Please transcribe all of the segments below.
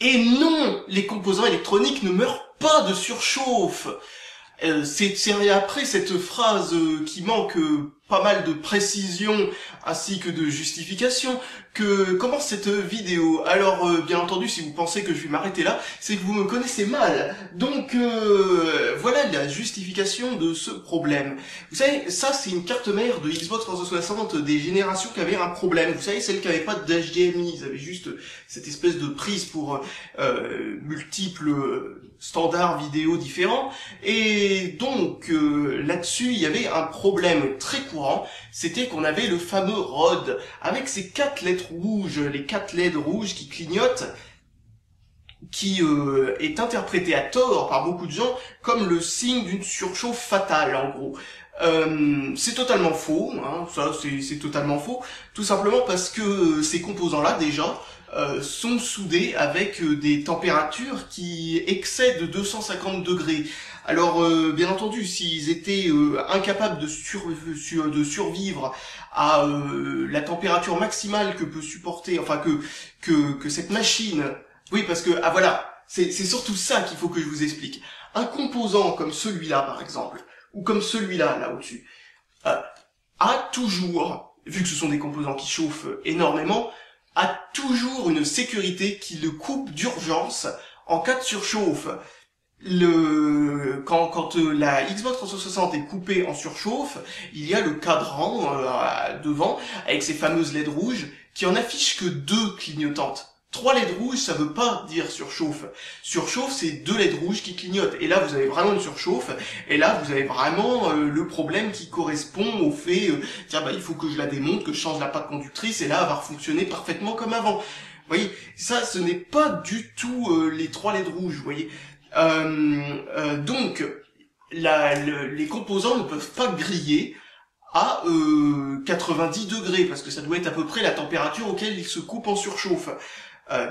Et non, les composants électroniques ne meurent pas de surchauffe. C'est après cette phrase qui manque pas mal de précision ainsi que de justification que commence cette vidéo. Alors bien entendu, si vous pensez que je vais m'arrêter là, c'est que vous me connaissez mal. Donc voilà la justification de ce problème. Vous savez, ça c'est une carte mère de Xbox 360 des générations qui avaient un problème. Vous savez, celles qui n'avaient pas d'HDMI, ils avaient juste cette espèce de prise pour multiples standards vidéo différents. Et donc là-dessus, il y avait un problème très courant, c'était qu'on avait le fameux ROD, avec ces 4 lettres rouges, les 4 LED rouges qui clignotent, qui est interprété à tort par beaucoup de gens comme le signe d'une surchauffe fatale, en gros. C'est totalement faux, hein, ça c'est totalement faux, tout simplement parce que ces composants-là, déjà, sont soudés avec des températures qui excèdent 250 degrés. Alors, bien entendu, s'ils étaient incapables de survivre à la température maximale que peut supporter, enfin que cette machine, oui, parce que ah voilà, c'est surtout ça qu'il faut que je vous explique. Un composant comme celui-là, par exemple, ou comme celui-là, là au-dessus, a toujours, vu que ce sont des composants qui chauffent énormément, a toujours une sécurité qui le coupe d'urgence en cas de surchauffe. Quand la Xbox 360 est coupée en surchauffe, il y a le cadran devant avec ces fameuses LED rouges qui en affichent que 2 clignotantes. 3 LED rouges, ça veut pas dire surchauffe. Surchauffe, c'est 2 LED rouges qui clignotent. Et là, vous avez vraiment une surchauffe. Et là, vous avez vraiment le problème qui correspond au fait, tiens, bah, il faut que je la démonte, que je change la pâte conductrice, et là, elle va fonctionner parfaitement comme avant. Vous voyez, ça, ce n'est pas du tout les 3 LED rouges, vous voyez. Donc, les composants ne peuvent pas griller à 90 degrés, parce que ça doit être à peu près la température auquel ils se coupent en surchauffe.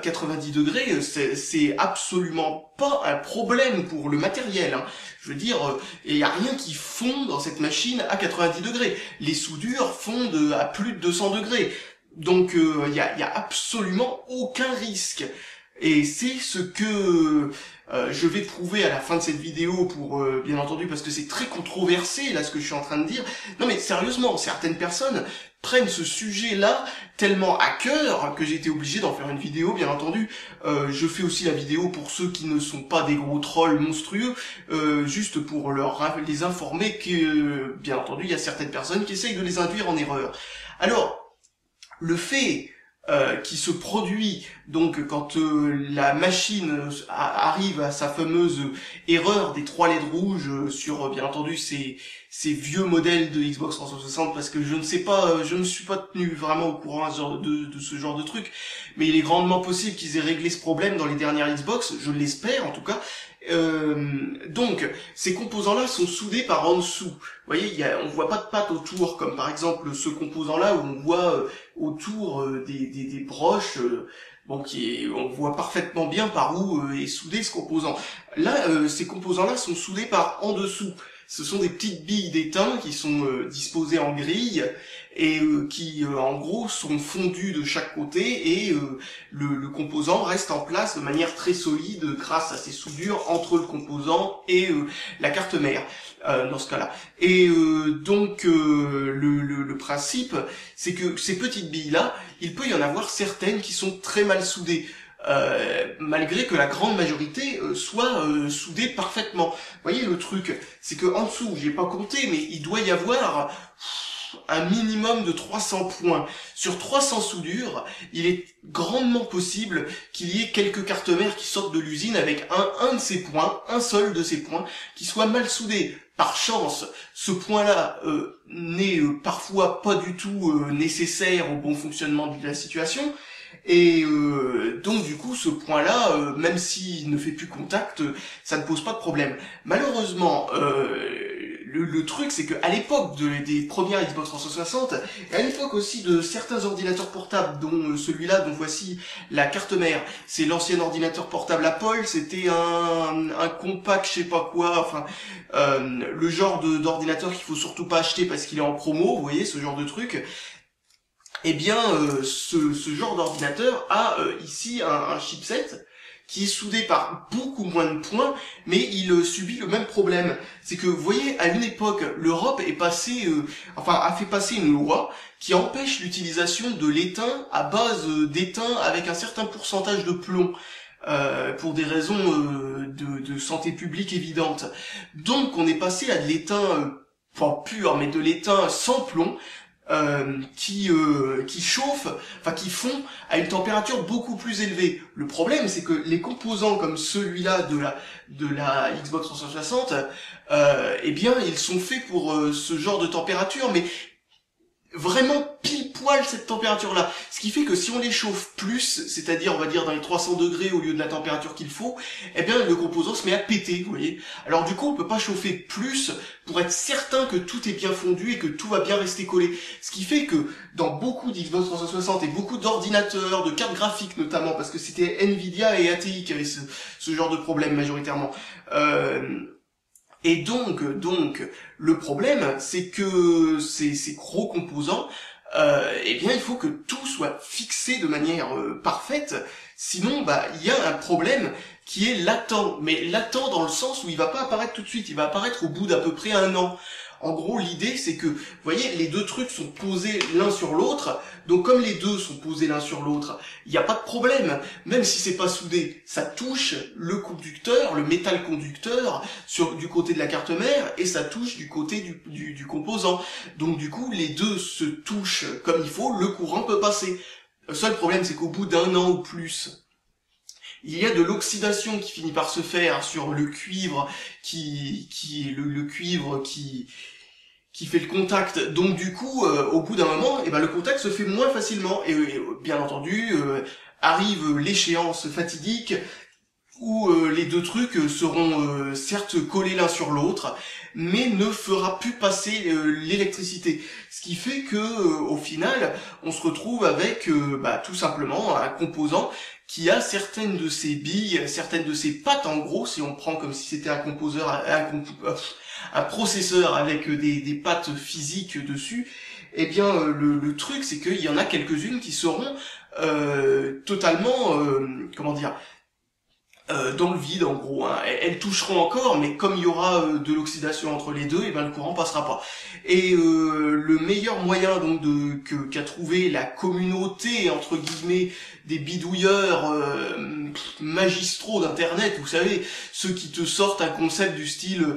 90 degrés, c'est absolument pas un problème pour le matériel, hein. Je veux dire, il y a rien qui fond dans cette machine à 90 degrés. Les soudures fondent à plus de 200 degrés. Donc, il y a absolument aucun risque. Et c'est ce que je vais prouver à la fin de cette vidéo pour, bien entendu, parce que c'est très controversé, là, ce que je suis en train de dire. Non mais sérieusement, certaines personnes prennent ce sujet-là tellement à cœur que j'ai été obligé d'en faire une vidéo, bien entendu. Je fais aussi la vidéo pour ceux qui ne sont pas des gros trolls monstrueux, juste pour les informer que, bien entendu, il y a certaines personnes qui essayent de les induire en erreur. Alors, le fait qui se produit donc quand la machine arrive à sa fameuse erreur des 3 LED rouges sur bien entendu ces vieux modèles de Xbox 360, parce que je ne sais pas, je ne suis pas tenu vraiment au courant de ce genre de truc, mais il est grandement possible qu'ils aient réglé ce problème dans les dernières Xbox, je l'espère en tout cas. Donc ces composants-là sont soudés par en dessous. Vous voyez, on voit pas de patte autour, comme par exemple ce composant-là où on voit autour des broches. Bon, on voit parfaitement bien par où est soudé ce composant. Là, ces composants-là sont soudés par en dessous. Ce sont des petites billes d'étain qui sont disposées en grille et qui, en gros, sont fondues de chaque côté et le composant reste en place de manière très solide grâce à ces soudures entre le composant et la carte mère. Dans ce cas-là. Et donc le principe, c'est que ces petites billes-là, il peut y en avoir certaines qui sont très mal soudées. Malgré que la grande majorité soit soudée parfaitement. Vous voyez le truc, c'est que en dessous, j'ai pas compté, mais il doit y avoir un minimum de 300 points. Sur 300 soudures, il est grandement possible qu'il y ait quelques cartes mères qui sortent de l'usine avec un de ces points, un seul de ces points, qui soit mal soudé. Par chance, ce point-là n'est parfois pas du tout nécessaire au bon fonctionnement de la situation. Et donc du coup ce point-là, même s'il ne fait plus contact, ça ne pose pas de problème. Malheureusement, le truc c'est que à l'époque des premières Xbox 360, et à l'époque aussi de certains ordinateurs portables, dont celui-là dont voici la carte mère, c'est l'ancien ordinateur portable Apple, c'était un compact je sais pas quoi, enfin le genre d'ordinateur qu'il faut surtout pas acheter parce qu'il est en promo, vous voyez, ce genre de truc. Eh bien, ce genre d'ordinateur a ici un chipset qui est soudé par beaucoup moins de points, mais il subit le même problème. C'est que, vous voyez, à une époque, l'Europe est passée, a fait passer une loi qui empêche l'utilisation de l'étain à base d'étain avec un certain pourcentage de plomb. Pour des raisons de santé publique évidentes. Donc on est passé à de l'étain, pur, mais de l'étain sans plomb, qui chauffe, qui fond à une température beaucoup plus élevée. Le problème, c'est que les composants comme celui-là de la Xbox 360, ils sont faits pour ce genre de température, mais vraiment pile poil cette température-là. Ce qui fait que si on les chauffe plus, c'est-à-dire on va dire dans les 300 degrés au lieu de la température qu'il faut, le composant se met à péter, vous voyez. Alors du coup, on peut pas chauffer plus pour être certain que tout est bien fondu et que tout va bien rester collé. Ce qui fait que dans beaucoup d'Xbox 360 et beaucoup d'ordinateurs, de cartes graphiques notamment, parce que c'était Nvidia et ATI qui avaient ce genre de problème majoritairement, et donc, le problème, c'est que ces gros composants, il faut que tout soit fixé de manière parfaite. Sinon, il y a un problème qui est latent. Mais latent dans le sens où il va pas apparaître tout de suite. Il va apparaître au bout d'à peu près 1 an. En gros, l'idée, c'est que, vous voyez, les deux trucs sont posés l'un sur l'autre. Donc, comme les deux sont posés l'un sur l'autre, il n'y a pas de problème. Même si c'est pas soudé, ça touche le conducteur, le métal conducteur, du côté de la carte mère, et ça touche du côté du composant. Donc, du coup, les deux se touchent comme il faut, le courant peut passer. Le seul problème, c'est qu'au bout d'1 an ou plus, il y a de l'oxydation qui finit par se faire sur le cuivre le cuivre qui fait le contact. Donc du coup, au bout d'un moment, le contact se fait moins facilement. Et bien entendu, arrive l'échéance fatidique où les deux trucs seront certes collés l'un sur l'autre, mais ne fera plus passer l'électricité. Ce qui fait que au final, on se retrouve avec tout simplement un composant qui a certaines de ses billes, certaines de ses pattes, en gros, si on prend comme si c'était un processeur avec des pattes physiques dessus. Le truc, c'est qu'il y en a quelques-unes qui seront totalement, dans le vide, en gros, hein. Elles toucheront encore, mais comme il y aura de l'oxydation entre les deux, le courant passera pas. Et le meilleur moyen donc qu'a trouvé la communauté entre guillemets des bidouilleurs magistraux d'internet, vous savez, ceux qui te sortent un concept du style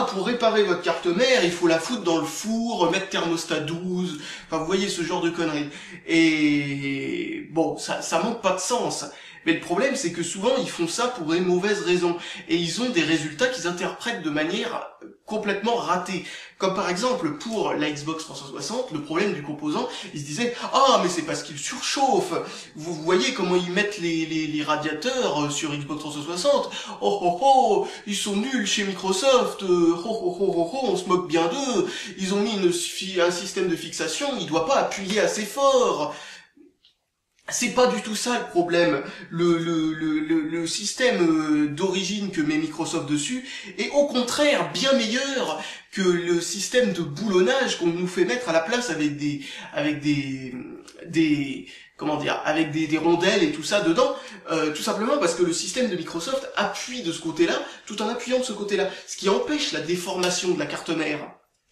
pour réparer votre carte mère, il faut la foutre dans le four, mettre thermostat 12, vous voyez ce genre de conneries. Et bon, ça manque pas de sens. Mais le problème, c'est que souvent, ils font ça pour des mauvaises raisons. Et ils ont des résultats qu'ils interprètent de manière complètement ratée. Comme par exemple, pour la Xbox 360, le problème du composant, ils se disaient « Ah, mais c'est parce qu'il surchauffe. Vous voyez comment ils mettent les radiateurs sur Xbox 360 ? Oh, ils sont nuls chez Microsoft. On se moque bien d'eux. Ils ont mis un système de fixation, il doit pas appuyer assez fort. » C'est pas du tout ça le problème. Le système d'origine que met Microsoft dessus est au contraire bien meilleur que le système de boulonnage qu'on nous fait mettre à la place avec des rondelles et tout ça dedans, tout simplement parce que le système de Microsoft appuie de ce côté-là, tout en appuyant de ce côté-là, ce qui empêche la déformation de la carte mère.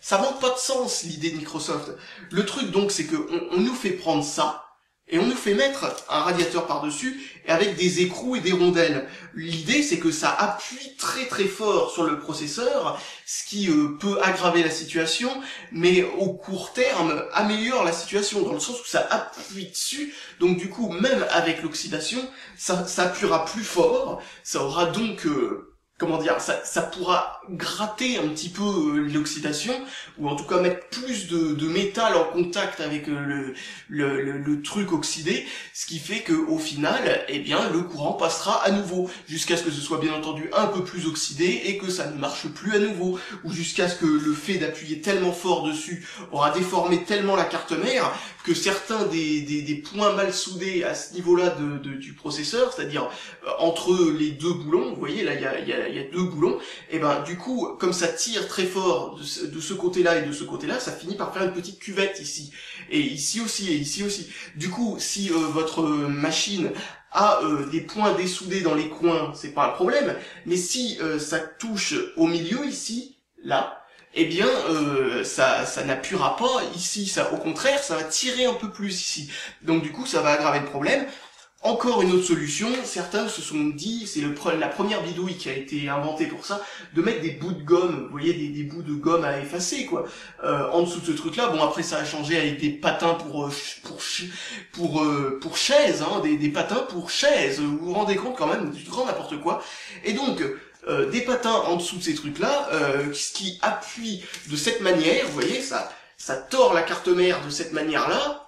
Ça manque pas de sens, l'idée de Microsoft. Le truc donc, c'est que on nous fait prendre ça, et on nous fait mettre un radiateur par-dessus, et avec des écrous et des rondelles. L'idée, c'est que ça appuie très très fort sur le processeur, ce qui peut aggraver la situation, mais au court terme, améliore la situation, dans le sens où ça appuie dessus, donc du coup, même avec l'oxydation, ça appuiera plus fort, ça aura donc... ça pourra gratter un petit peu l'oxydation, ou en tout cas mettre plus de métal en contact avec le truc oxydé, ce qui fait que au final, le courant passera à nouveau, jusqu'à ce que ce soit bien entendu un peu plus oxydé et que ça ne marche plus à nouveau, ou jusqu'à ce que le fait d'appuyer tellement fort dessus aura déformé tellement la carte mère que certains des points mal soudés à ce niveau-là du processeur, c'est-à-dire entre les deux boulons, vous voyez là il y a deux boulons, et du coup comme ça tire très fort de ce côté-là et de ce côté-là, ça finit par faire une petite cuvette ici, et ici aussi, et ici aussi. Du coup, si votre machine a des points dessoudés dans les coins, c'est pas un problème, mais si ça touche au milieu ici, là, eh bien ça n'appuiera pas ici, ça au contraire ça va tirer un peu plus ici, donc du coup ça va aggraver le problème. Encore une autre solution, certains se sont dit, c'est la première bidouille qui a été inventée pour ça, de mettre des bouts de gomme, vous voyez, des bouts de gomme à effacer, quoi, en dessous de ce truc-là. Bon, après ça a changé avec des patins pour chaises, hein, des patins pour chaises. Vous vous rendez compte quand même du grand n'importe quoi. Et donc des patins en dessous de ces trucs-là, ce qui appuie de cette manière, vous voyez, ça tord la carte mère de cette manière-là.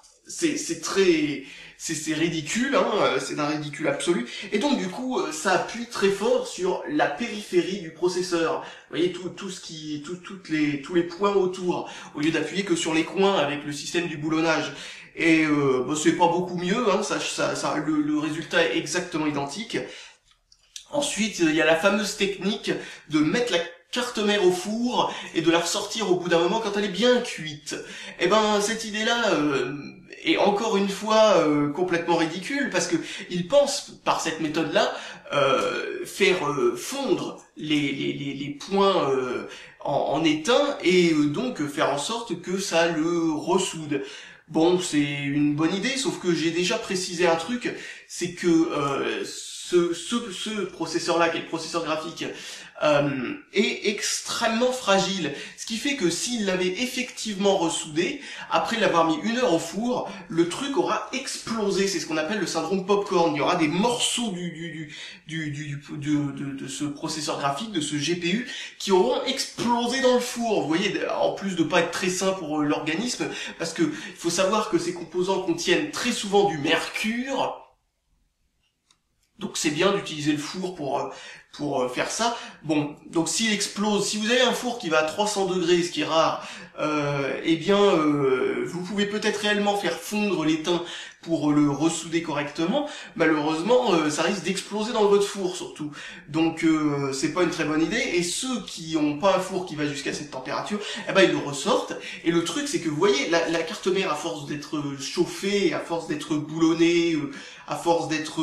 C'est ridicule, hein, c'est d'un ridicule absolu, et donc du coup ça appuie très fort sur la périphérie du processeur. Vous voyez tous les points autour, au lieu d'appuyer que sur les coins avec le système du boulonnage. Et c'est pas beaucoup mieux, hein, le résultat est exactement identique. Ensuite, il y a la fameuse technique de mettre la carte mère au four et de la ressortir au bout d'un moment quand elle est bien cuite. Et ben cette idée-là est encore une fois complètement ridicule, parce que ils pensent par cette méthode-là faire fondre les points en étain, et donc faire en sorte que ça le ressoude. Bon, c'est une bonne idée, sauf que j'ai déjà précisé un truc, c'est que ce processeur-là, qui est le processeur graphique, est extrêmement fragile. Ce qui fait que s'il l'avait effectivement ressoudé, après l'avoir mis 1 heure au four, le truc aura explosé. C'est ce qu'on appelle le syndrome popcorn. Il y aura des morceaux de ce processeur graphique, de ce GPU, qui auront explosé dans le four. Vous voyez, en plus de pas être très sain pour l'organisme, parce que il faut savoir que ces composants contiennent très souvent du mercure. Donc c'est bien d'utiliser le four pour faire ça. Bon, donc s'il explose, si vous avez un four qui va à 300 degrés, ce qui est rare, eh bien vous pouvez peut-être réellement faire fondre l'étain pour le ressouder correctement. Malheureusement, ça risque d'exploser dans votre four surtout. Donc c'est pas une très bonne idée. Et ceux qui ont pas un four qui va jusqu'à cette température, eh ben ils le ressortent. Et le truc, c'est que vous voyez, la carte mère, à force d'être chauffée, à force d'être boulonnée, à force d'être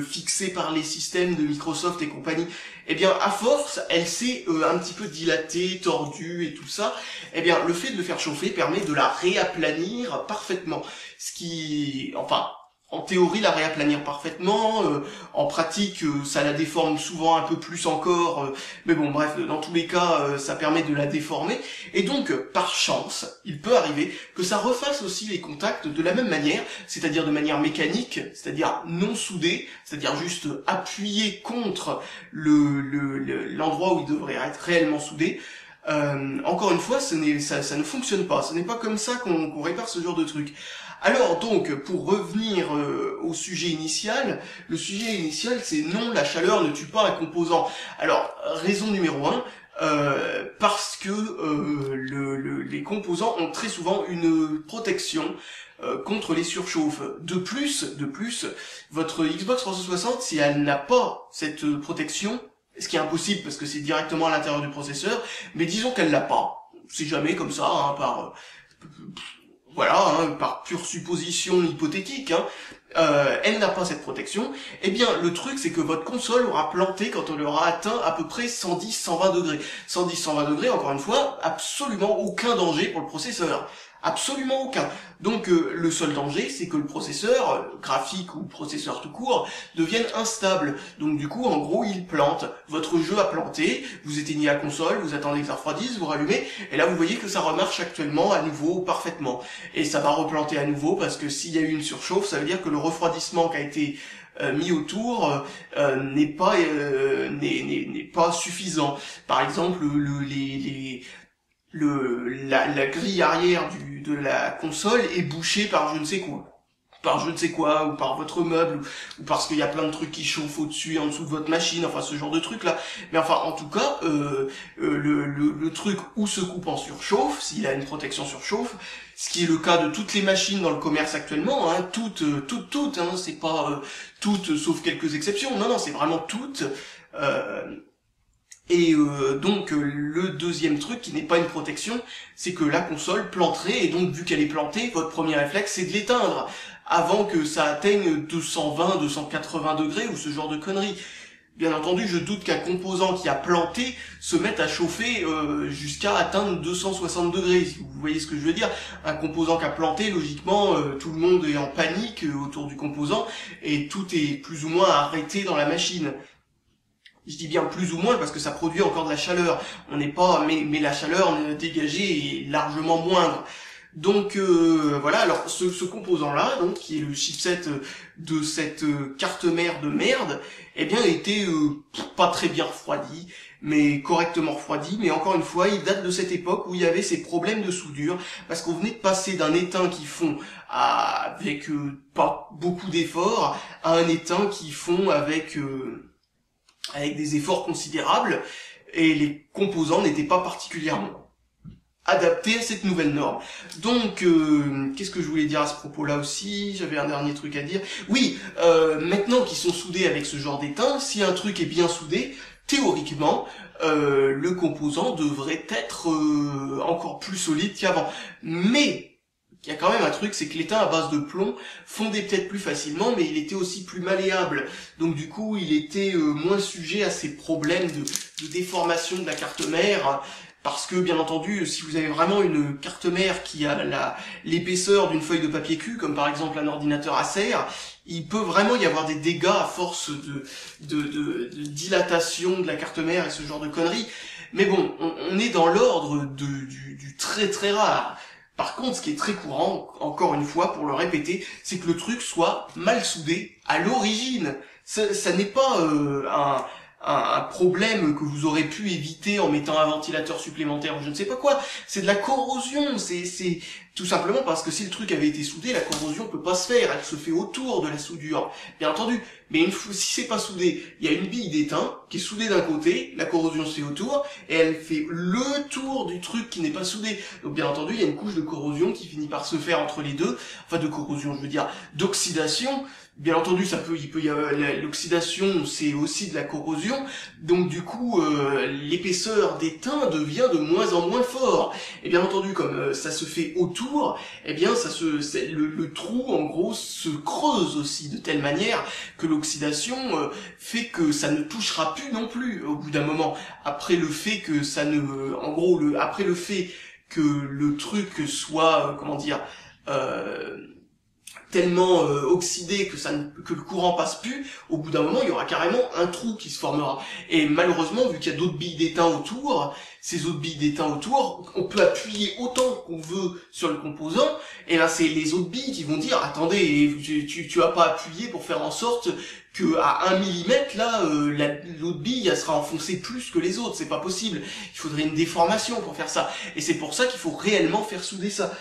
fixée par les systèmes de Microsoft et compagnie, eh bien à force, elle s'est un petit peu dilatée, tordue et tout ça. Eh bien le fait de le faire chauffer permet de la réaplanir parfaitement. Ce qui, enfin, en théorie, la réaplanir parfaitement, en pratique, ça la déforme souvent un peu plus encore, mais bon, bref, dans tous les cas, ça permet de la déformer, et donc, par chance, il peut arriver que ça refasse aussi les contacts de la même manière, c'est-à-dire de manière mécanique, c'est-à-dire non soudée, c'est-à-dire juste appuyé contre l'endroit où il devrait être réellement soudé. Encore une fois, ça ne fonctionne pas, ce n'est pas comme ça qu'on répare ce genre de truc. Alors donc, pour revenir au sujet initial, le sujet initial c'est non, la chaleur ne tue pas un composant. Alors, raison numéro 1, parce que les composants ont très souvent une protection contre les surchauffes. De plus, votre Xbox 360, si elle n'a pas cette protection, ce qui est impossible parce que c'est directement à l'intérieur du processeur, mais disons qu'elle l'a pas, c'est jamais comme ça, hein, par pure supposition hypothétique, hein, elle n'a pas cette protection, eh bien le truc c'est que votre console aura planté quand on aura atteint à peu près 110-120 degrés. 110-120 degrés, encore une fois, absolument aucun danger pour le processeur. Absolument aucun. Donc le seul danger, c'est que le processeur graphique ou processeur tout court devienne instable. Donc du coup, en gros, il plante. Votre jeu a planté, vous éteignez la console, vous attendez que ça refroidisse, vous rallumez, et là vous voyez que ça remarche actuellement à nouveau parfaitement. Et ça va replanter à nouveau, parce que s'il y a eu une surchauffe, ça veut dire que le refroidissement qui a été mis autour n'est pas suffisant. Par exemple, la grille arrière de la console est bouchée par je ne sais quoi, ou par votre meuble, ou parce qu'il y a plein de trucs qui chauffent au-dessus et en dessous de votre machine, enfin ce genre de truc là. Mais enfin, en tout cas, le truc où se coupe en surchauffe, s'il a une protection surchauffe, ce qui est le cas de toutes les machines dans le commerce actuellement, hein, toutes, hein, c'est pas toutes sauf quelques exceptions, non, c'est vraiment toutes. Et donc le deuxième truc qui n'est pas une protection, c'est que la console planterait, et donc vu qu'elle est plantée, votre premier réflexe c'est de l'éteindre. avant que ça atteigne 220, 280 degrés ou ce genre de conneries. Bien entendu, je doute qu'un composant qui a planté se mette à chauffer jusqu'à atteindre 260 degrés, si vous voyez ce que je veux dire. Un composant qui a planté, logiquement, tout le monde est en panique autour du composant, et tout est plus ou moins arrêté dans la machine. Je dis bien plus ou moins parce que ça produit encore de la chaleur. On n'est pas, mais la chaleur dégagée est largement moindre. Donc voilà, alors ce composant-là, donc qui est le chipset de cette carte mère de merde, eh bien était pas très bien refroidi, mais correctement refroidi. Mais encore une fois, il date de cette époque où il y avait ces problèmes de soudure, parce qu'on venait de passer d'un étain qui fond avec pas beaucoup d'efforts à un étain qui fond avec des efforts considérables, et les composants n'étaient pas particulièrement adapté à cette nouvelle norme. Donc, qu'est-ce que je voulais dire à ce propos-là aussi? J'avais un dernier truc à dire. Oui, maintenant qu'ils sont soudés avec ce genre d'étain, si un truc est bien soudé, théoriquement, le composant devrait être encore plus solide qu'avant. Mais il y a quand même un truc, c'est que l'étain à base de plomb fondait peut-être plus facilement, mais il était aussi plus malléable. Donc du coup, il était moins sujet à ces problèmes de déformation de la carte mère. Parce que, bien entendu, si vous avez vraiment une carte mère qui a l'épaisseur d'une feuille de papier cul, comme par exemple un ordinateur Acer, il peut vraiment y avoir des dégâts à force de dilatation de la carte mère et ce genre de conneries. Mais bon, on est dans l'ordre du très très rare. Par contre, ce qui est très courant, encore une fois, pour le répéter, c'est que le truc soit mal soudé à l'origine. Ça n'est pas un problème que vous aurez pu éviter en mettant un ventilateur supplémentaire ou je ne sais pas quoi. C'est de la corrosion, c'est tout simplement parce que si le truc avait été soudé, la corrosion peut pas se faire, elle se fait autour de la soudure, bien entendu. Mais une fois, si c'est pas soudé, il y a une bille d'étain qui est soudée d'un côté, la corrosion se fait autour, et elle fait le tour du truc qui n'est pas soudé. Donc bien entendu, il y a une couche de corrosion qui finit par se faire entre les deux, enfin de corrosion, je veux dire, d'oxydation. Bien entendu, il peut y avoir l'oxydation, c'est aussi de la corrosion, donc du coup, l'épaisseur d'étain devient de moins en moins fort. Et bien entendu, comme ça se fait autour, eh bien, le trou, en gros, se creuse aussi de telle manière que l'oxydation fait que ça ne touchera plus non plus au bout d'un moment. Après le fait que ça ne, en gros, après le fait que le truc soit, comment dire, tellement oxydé que le courant passe plus, au bout d'un moment il y aura carrément un trou qui se formera. Et malheureusement, vu qu'il y a d'autres billes d'étain autour, ces autres billes d'étain autour, on peut appuyer autant qu'on veut sur le composant, et là c'est les autres billes qui vont dire attendez, tu vas pas appuyer pour faire en sorte que à 1 millimètre là l'autre bille elle sera enfoncée plus que les autres, c'est pas possible. Il faudrait une déformation pour faire ça, et c'est pour ça qu'il faut réellement faire souder ça.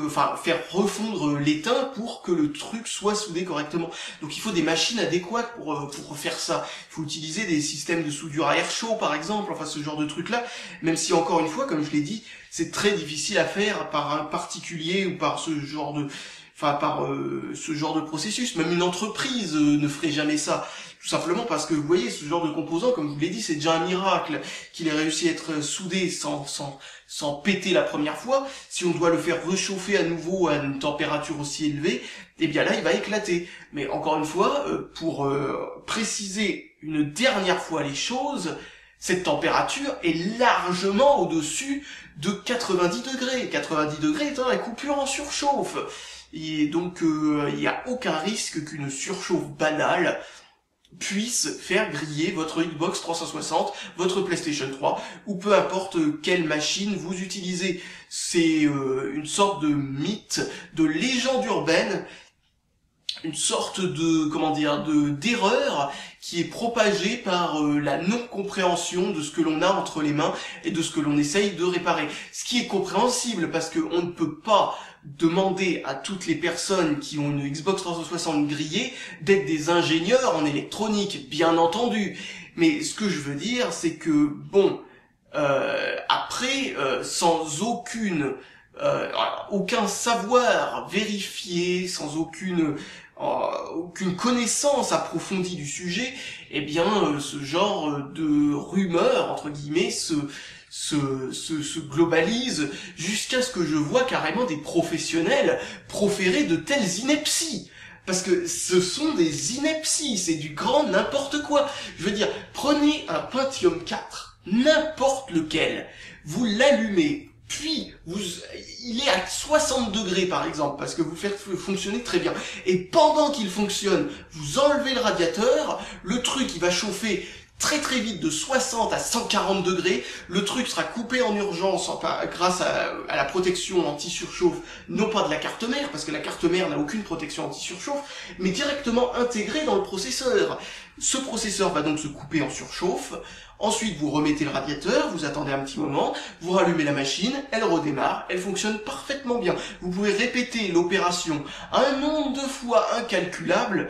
Enfin faire refondre l'étain pour que le truc soit soudé correctement. Donc il faut des machines adéquates pour faire ça. Il faut utiliser des systèmes de soudure à air chaud par exemple, enfin ce genre de truc là, même si encore une fois, comme je l'ai dit, c'est très difficile à faire par un particulier ou par ce genre de processus. Même une entreprise ne ferait jamais ça. Tout simplement parce que, vous voyez, ce genre de composant, comme je vous l'ai dit, c'est déjà un miracle qu'il ait réussi à être soudé sans péter la première fois. Si on doit le faire réchauffer à nouveau à une température aussi élevée, eh bien là, il va éclater. Mais encore une fois, pour préciser une dernière fois les choses, cette température est largement au-dessus de 90 degrés. 90 degrés étant la coupure en surchauffe. Et donc, il n'y a aucun risque qu'une surchauffe banale puisse faire griller votre Xbox 360, votre PlayStation 3, ou peu importe quelle machine vous utilisez. C'est une sorte de mythe, de légende urbaine, une sorte d'erreur qui est propagée par la non-compréhension de ce que l'on a entre les mains et de ce que l'on essaye de réparer. Ce qui est compréhensible parce qu'on ne peut pas demander à toutes les personnes qui ont une Xbox 360 grillée d'être des ingénieurs en électronique, bien entendu. Mais ce que je veux dire, c'est que, bon, après, sans aucun savoir vérifié, sans aucune connaissance approfondie du sujet, eh bien, ce genre de rumeurs, entre guillemets, se globalise jusqu'à ce que je vois carrément des professionnels proférer de telles inepties. Parce que ce sont des inepties, c'est du grand n'importe quoi. Je veux dire, prenez un Pentium 4, n'importe lequel, vous l'allumez, puis il est à 60 degrés par exemple, parce que vous faites fonctionner très bien. Et pendant qu'il fonctionne, vous enlevez le radiateur, le truc il va chauffer très très vite de 60 à 140 degrés, le truc sera coupé en urgence grâce à la protection anti-surchauffe, non pas de la carte mère, parce que la carte mère n'a aucune protection anti-surchauffe, mais directement intégrée dans le processeur. Ce processeur va donc se couper en surchauffe, ensuite vous remettez le radiateur, vous attendez un petit moment, vous rallumez la machine, elle redémarre, elle fonctionne parfaitement bien. Vous pouvez répéter l'opération un nombre de fois incalculable,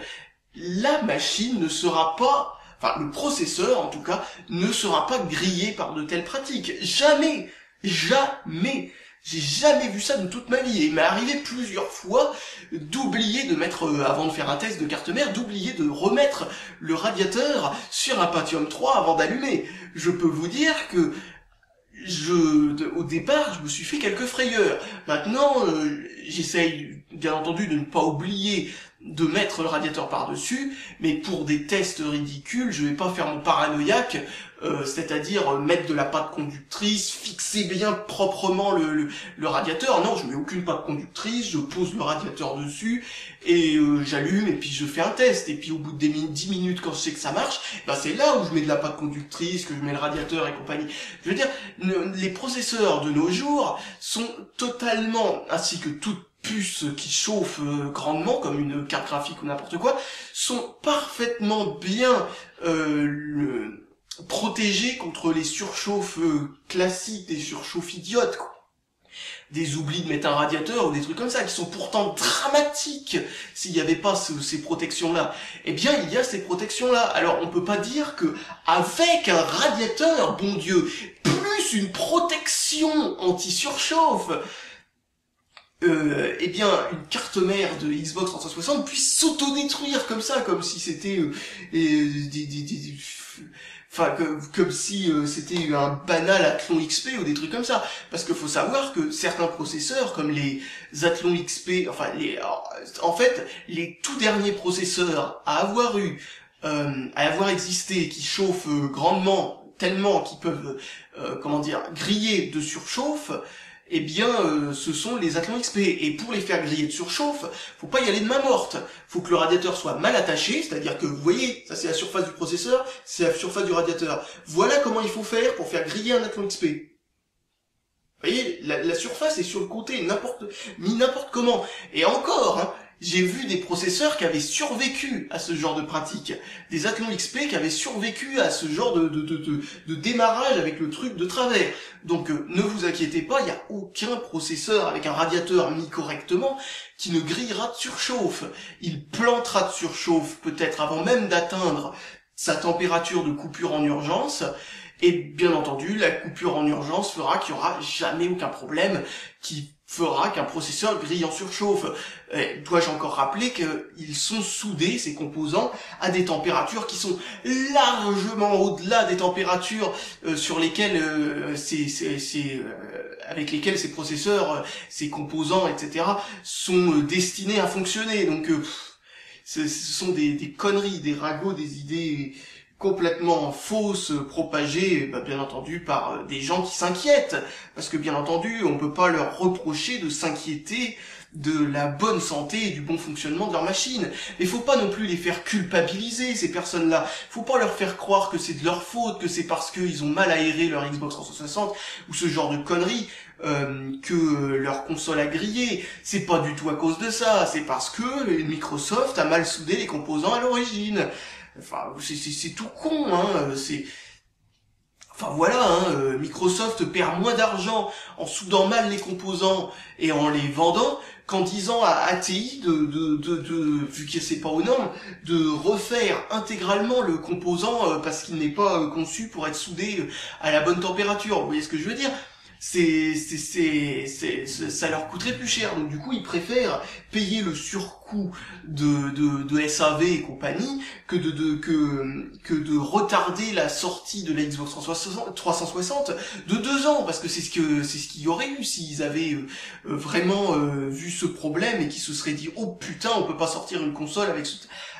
la machine ne sera pas... Enfin, le processeur, en tout cas, ne sera pas grillé par de telles pratiques. Jamais. Jamais. J'ai jamais vu ça de toute ma vie. Et il m'est arrivé plusieurs fois d'oublier de mettre, avant de faire un test de carte mère, d'oublier de remettre le radiateur sur un Pentium 3 avant d'allumer. Je peux vous dire que au départ, je me suis fait quelques frayeurs. Maintenant, j'essaye, bien entendu, de ne pas oublier de mettre le radiateur par-dessus, mais pour des tests ridicules, je vais pas faire mon paranoïaque, c'est-à-dire mettre de la pâte conductrice, fixer bien proprement le radiateur. Non, je mets aucune pâte conductrice, je pose le radiateur dessus, et j'allume, et puis je fais un test. Et puis au bout de 10 minutes, quand je sais que ça marche, ben c'est là où je mets de la pâte conductrice, que je mets le radiateur et compagnie. Je veux dire, les processeurs de nos jours sont totalement, ainsi que toute puce qui chauffe grandement, comme une carte graphique ou n'importe quoi, sont parfaitement bien protégés contre les surchauffes classiques, des surchauffes idiotes, quoi. Des oublis de mettre un radiateur ou des trucs comme ça, qui sont pourtant dramatiques s'il n'y avait pas ces protections-là. Eh bien, il y a ces protections-là. Alors, on peut pas dire que avec un radiateur, bon Dieu, plus une protection anti-surchauffe, eh bien, une carte mère de Xbox 360 puisse s'autodétruire comme ça, comme si c'était comme si c'était un banal Athlon XP ou des trucs comme ça. Parce qu'il faut savoir que certains processeurs, comme les Athlon XP, en fait, les tout derniers processeurs à avoir existé, qui chauffent grandement, tellement qu'ils peuvent, griller de surchauffe, eh bien, ce sont les Athlon XP. Et pour les faire griller de surchauffe, faut pas y aller de main morte. Faut que le radiateur soit mal attaché, c'est-à-dire que, vous voyez, ça c'est la surface du processeur, c'est la surface du radiateur. Voilà comment il faut faire pour faire griller un Athlon XP. Vous voyez, la surface est sur le côté, mis n'importe comment. Et encore, hein, j'ai vu des processeurs qui avaient survécu à ce genre de pratique. Des Athlon XP qui avaient survécu à ce genre de démarrage avec le truc de travers. Donc ne vous inquiétez pas, il n'y a aucun processeur avec un radiateur mis correctement qui ne grillera de surchauffe. Il plantera de surchauffe peut-être avant même d'atteindre sa température de coupure en urgence. Et bien entendu, la coupure en urgence fera qu'il n'y aura jamais aucun problème qui fera qu'un processeur grille en surchauffe. Dois-je encore rappeler qu'ils sont soudés, ces composants, à des températures qui sont largement au-delà des températures sur lesquelles avec lesquelles ces processeurs, ces composants, etc., sont destinés à fonctionner. Donc, ce sont des conneries, des ragots, des idées complètement fausses, propagées, bien entendu, par des gens qui s'inquiètent. Parce que, bien entendu, on peut pas leur reprocher de s'inquiéter de la bonne santé et du bon fonctionnement de leur machine. Mais faut pas non plus les faire culpabiliser, ces personnes-là. Faut pas leur faire croire que c'est de leur faute, que c'est parce qu'ils ont mal aéré leur Xbox 360, ou ce genre de conneries, que leur console a grillé. C'est pas du tout à cause de ça, c'est parce que Microsoft a mal soudé les composants à l'origine. Enfin, c'est tout con, hein, Enfin voilà, hein, Microsoft perd moins d'argent en soudant mal les composants et en les vendant qu'en disant à ATI vu que c'est pas aux normes, de refaire intégralement le composant parce qu'il n'est pas conçu pour être soudé à la bonne température. Vous voyez ce que je veux dire ? ça leur coûterait plus cher. Donc du coup, ils préfèrent payer le surcoût de SAV et compagnie que de retarder la sortie de la Xbox 360 de 2 ans, parce que c'est ce qu'il y aurait eu s'ils avaient vraiment vu ce problème et qu'ils se seraient dit oh putain, on peut pas sortir une console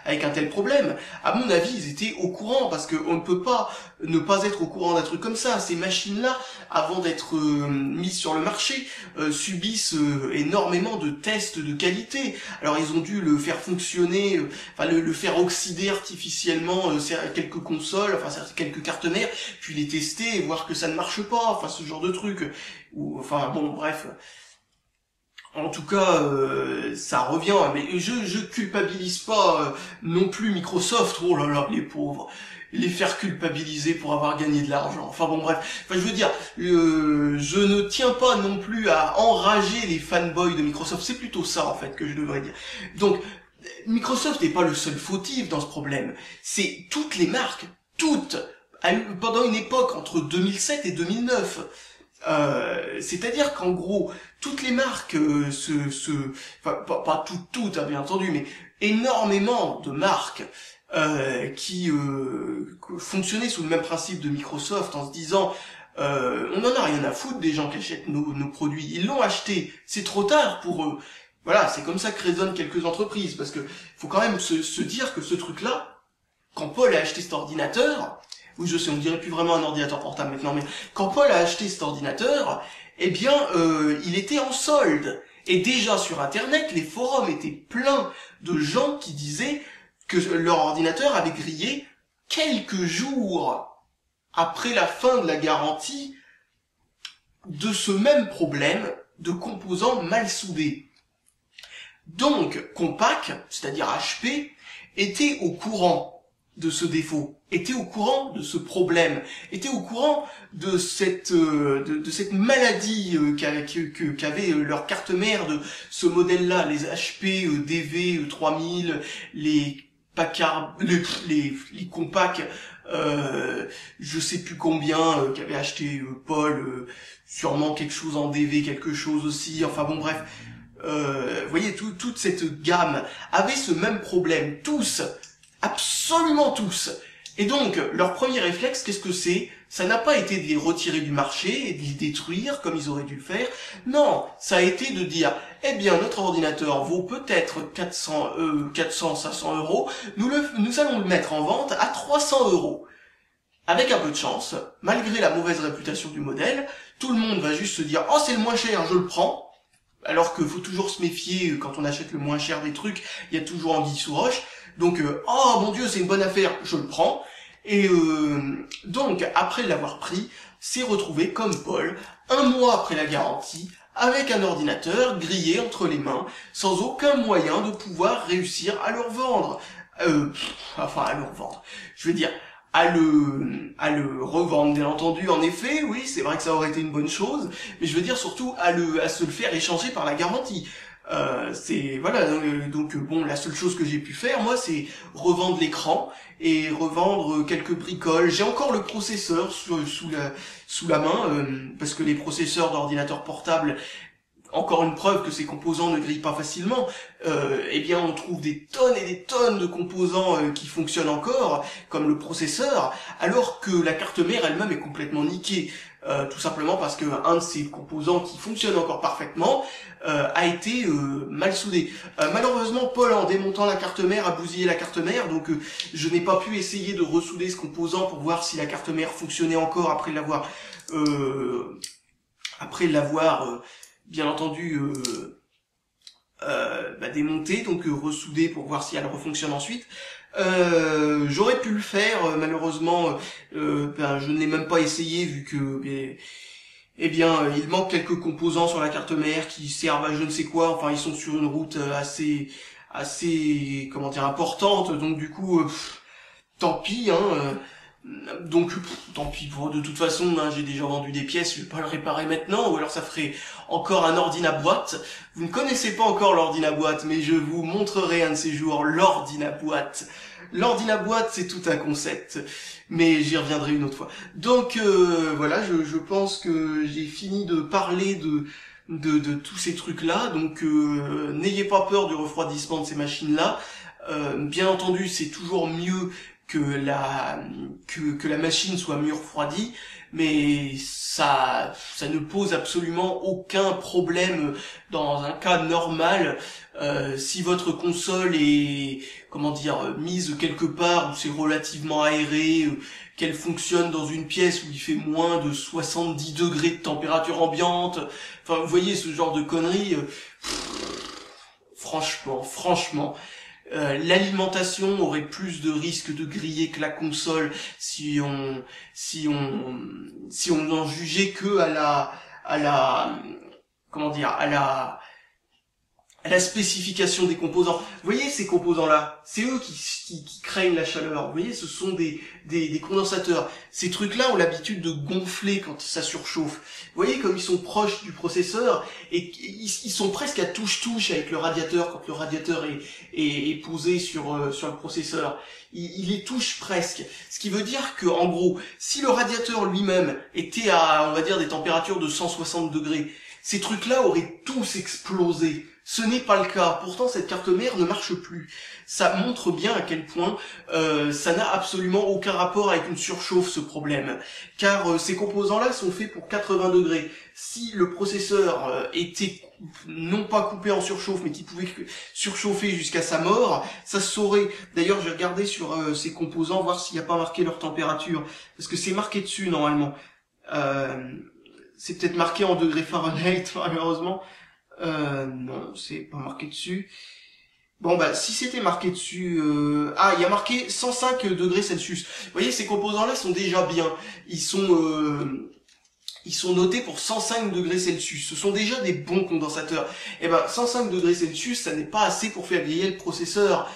avec un tel problème. À mon avis, ils étaient au courant, parce que on ne peut pas ne pas être au courant d'un truc comme ça. Ces machines-là, avant d'être mises sur le marché, subissent énormément de tests de qualité. Alors ils ont dû le faire fonctionner, le faire oxyder artificiellement quelques consoles, quelques cartes mères, puis les tester et voir que ça ne marche pas, ce genre de truc. Bref. En tout cas, ça revient, mais je culpabilise pas non plus Microsoft, oh là là, les pauvres, les faire culpabiliser pour avoir gagné de l'argent. Je veux dire, je ne tiens pas non plus à enrager les fanboys de Microsoft, c'est plutôt ça en fait que je devrais dire. Donc, Microsoft n'est pas le seul fautif dans ce problème, c'est toutes les marques, toutes, pendant une époque entre 2007 et 2009. C'est-à-dire qu'en gros, toutes les marques pas toutes, bien entendu, mais énormément de marques qui fonctionnaient sous le même principe de Microsoft, en se disant on en a rien à foutre des gens qui achètent nos produits, ils l'ont acheté, c'est trop tard pour eux. Voilà, c'est comme ça que raisonnent quelques entreprises, parce que faut quand même se dire que ce truc-là, quand Paul a acheté cet ordinateur, oui, je sais, on dirait plus vraiment un ordinateur portable maintenant, mais quand Paul a acheté cet ordinateur, il était en solde. Et déjà sur Internet, les forums étaient pleins de gens qui disaient que leur ordinateur avait grillé quelques jours après la fin de la garantie de ce même problème de composants mal soudés. Donc, Compaq, c'est-à-dire HP, était au courant de ce défaut, était au courant de ce problème, était au courant de cette maladie qu'avait leur carte mère de ce modèle-là, les HP DV 3000, les Packard, les Compaq, je sais plus combien qu'avait acheté Paul, sûrement quelque chose en DV, quelque chose aussi, bref. Vous voyez, toute cette gamme avait ce même problème, tous. Absolument tous. Et donc, leur premier réflexe, qu'est-ce que c'est? Ça n'a pas été de les retirer du marché et de les détruire comme ils auraient dû le faire. Non, ça a été de dire, notre ordinateur vaut peut-être 400, 500 euros. Nous allons le mettre en vente à 300 euros. Avec un peu de chance, malgré la mauvaise réputation du modèle, tout le monde va juste se dire, oh, c'est le moins cher, je le prends. Alors qu'il faut toujours se méfier quand on achète le moins cher des trucs, il y a toujours anguille sous roche. Donc, oh mon Dieu, c'est une bonne affaire, je le prends. Et donc, après l'avoir pris, s'est retrouvé comme Paul, 1 mois après la garantie, avec un ordinateur grillé entre les mains, sans aucun moyen de pouvoir réussir à le revendre. À le revendre. Je veux dire, à le revendre, bien entendu, en effet, oui, c'est vrai que ça aurait été une bonne chose, mais je veux dire surtout à se le faire échanger par la garantie. Donc la seule chose que j'ai pu faire, moi, c'est revendre l'écran et revendre quelques bricoles. J'ai encore le processeur sous la main, parce que les processeurs d'ordinateurs portables, encore une preuve que ces composants ne grillent pas facilement, on trouve des tonnes et des tonnes de composants qui fonctionnent encore, comme le processeur, alors que la carte mère elle-même est complètement niquée. Tout simplement parce que un de ces composants qui fonctionne encore parfaitement a été mal soudé. Malheureusement, Paul, en démontant la carte mère, a bousillé la carte mère, donc je n'ai pas pu essayer de ressouder ce composant pour voir si la carte mère fonctionnait encore après l'avoir bien entendu démonté, donc ressouder pour voir si elle refonctionne ensuite. J'aurais pu le faire, malheureusement, je ne l'ai même pas essayé vu que il manque quelques composants sur la carte mère qui servent à je ne sais quoi. Ils sont sur une route assez importante, donc du coup tant pis, Donc tant pis, de toute façon, hein, j'ai déjà vendu des pièces, je vais pas le réparer maintenant, ou alors ça ferait encore un ordinaboîte. Vous ne connaissez pas encore l'ordinaboîte, mais je vous montrerai un de ces jours l'ordinaboîte. L'ordinaboîte, c'est tout un concept, mais j'y reviendrai une autre fois. Donc voilà, je pense que j'ai fini de parler de tous ces trucs-là, donc n'ayez pas peur du refroidissement de ces machines-là. Bien entendu, c'est toujours mieux que la machine soit mieux refroidie, mais ça ne pose absolument aucun problème dans un cas normal. Si votre console est, comment dire, mise quelque part où c'est relativement aéré, qu'elle fonctionne dans une pièce où il fait moins de 70 degrés de température ambiante, enfin vous voyez ce genre de conneries, franchement, l'alimentation aurait plus de risques de griller que la console si on n'en jugeait que à la comment dire à la spécification des composants. Vous voyez ces composants-là, c'est eux qui créent la chaleur. Vous voyez, ce sont des condensateurs. Ces trucs-là ont l'habitude de gonfler quand ça surchauffe. Vous voyez comme ils sont proches du processeur et ils sont presque à touche-touche avec le radiateur quand le radiateur est posé sur le processeur. Il les touche presque. Ce qui veut dire que, en gros, si le radiateur lui-même était à, on va dire, des températures de 160 degrés, ces trucs-là auraient tous explosé. Ce n'est pas le cas. Pourtant, cette carte mère ne marche plus. Ça montre bien à quel point ça n'a absolument aucun rapport avec une surchauffe, ce problème. Car ces composants-là sont faits pour 80 degrés. Si le processeur était non pas coupé en surchauffe, mais qui pouvait surchauffer jusqu'à sa mort, ça se saurait. D'ailleurs, j'ai regardé sur ces composants, voir s'il n'y a pas marqué leur température. Parce que c'est marqué dessus, normalement. C'est peut-être marqué en degrés Fahrenheit, malheureusement. Non, c'est pas marqué dessus. Bon bah si c'était marqué dessus, il y a marqué 105 degrés Celsius. Vous voyez, ces composants-là sont déjà bien. Ils sont notés pour 105 degrés Celsius. Ce sont déjà des bons condensateurs. Et ben 105 degrés Celsius, ça n'est pas assez pour faire griller le processeur.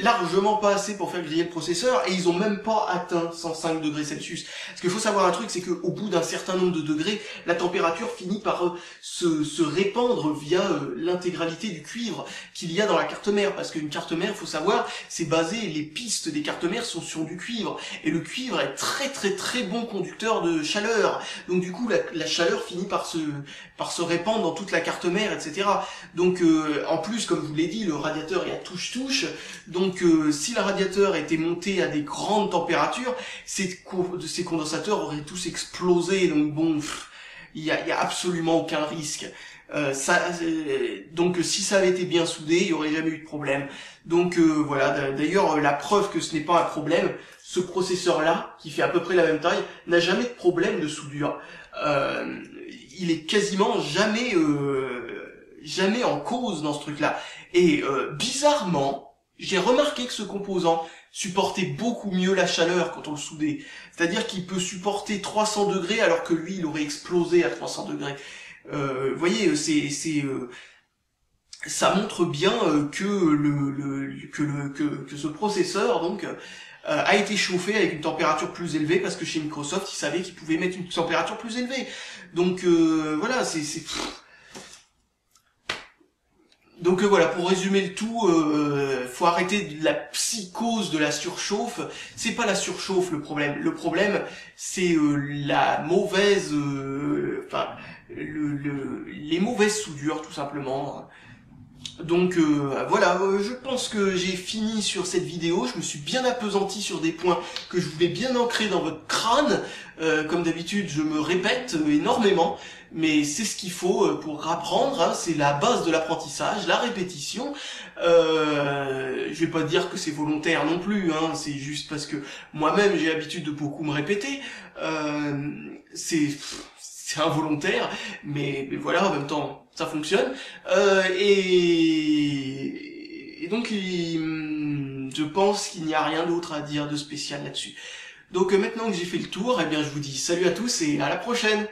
Largement pas assez pour faire griller le processeur, et ils ont même pas atteint 105 degrés Celsius. Parce qu'il faut savoir un truc, c'est qu'au bout d'un certain nombre de degrés, la température finit par se répandre via l'intégralité du cuivre qu'il y a dans la carte mère. Parce qu'une carte mère, faut savoir, c'est basé, les pistes des cartes mères sont sur du cuivre, et le cuivre est très bon conducteur de chaleur. Donc du coup, la chaleur finit par se répandre dans toute la carte mère, etc. Donc en plus, comme je vous l'ai dit, le radiateur est à touche-touche. Donc si le radiateur était monté à des grandes températures, ces condensateurs auraient tous explosé. Donc bon, il y a absolument aucun risque. Donc si ça avait été bien soudé, il n'y aurait jamais eu de problème. Donc voilà, d'ailleurs la preuve que ce n'est pas un problème, ce processeur-là, qui fait à peu près la même taille, n'a jamais de problème de soudure. Il est quasiment jamais en cause dans ce truc-là. Et bizarrement, j'ai remarqué que ce composant supportait beaucoup mieux la chaleur quand on le soudait. C'est-à-dire qu'il peut supporter 300 degrés alors que lui, il aurait explosé à 300 degrés. Vous voyez, ça montre bien que ce processeur donc a été chauffé avec une température plus élevée, parce que chez Microsoft, ils savaient qu'ils pouvaient mettre une température plus élevée. Donc voilà, Donc voilà, pour résumer le tout, faut arrêter la psychose de la surchauffe. C'est pas la surchauffe le problème. Le problème, c'est la mauvaise, les mauvaises soudures, tout simplement. Donc voilà, je pense que j'ai fini sur cette vidéo. Je me suis bien appesanti sur des points que je voulais bien ancrer dans votre crâne. Comme d'habitude, je me répète énormément, mais c'est ce qu'il faut pour apprendre, hein. C'est la base de l'apprentissage, la répétition. Je vais pas dire que c'est volontaire non plus, hein. C'est juste parce que moi-même j'ai l'habitude de beaucoup me répéter. C'est involontaire, mais voilà, en même temps, ça fonctionne. Et donc, je pense qu'il n'y a rien d'autre à dire de spécial là-dessus. Donc maintenant que j'ai fait le tour, eh bien, je vous dis salut à tous et à la prochaine.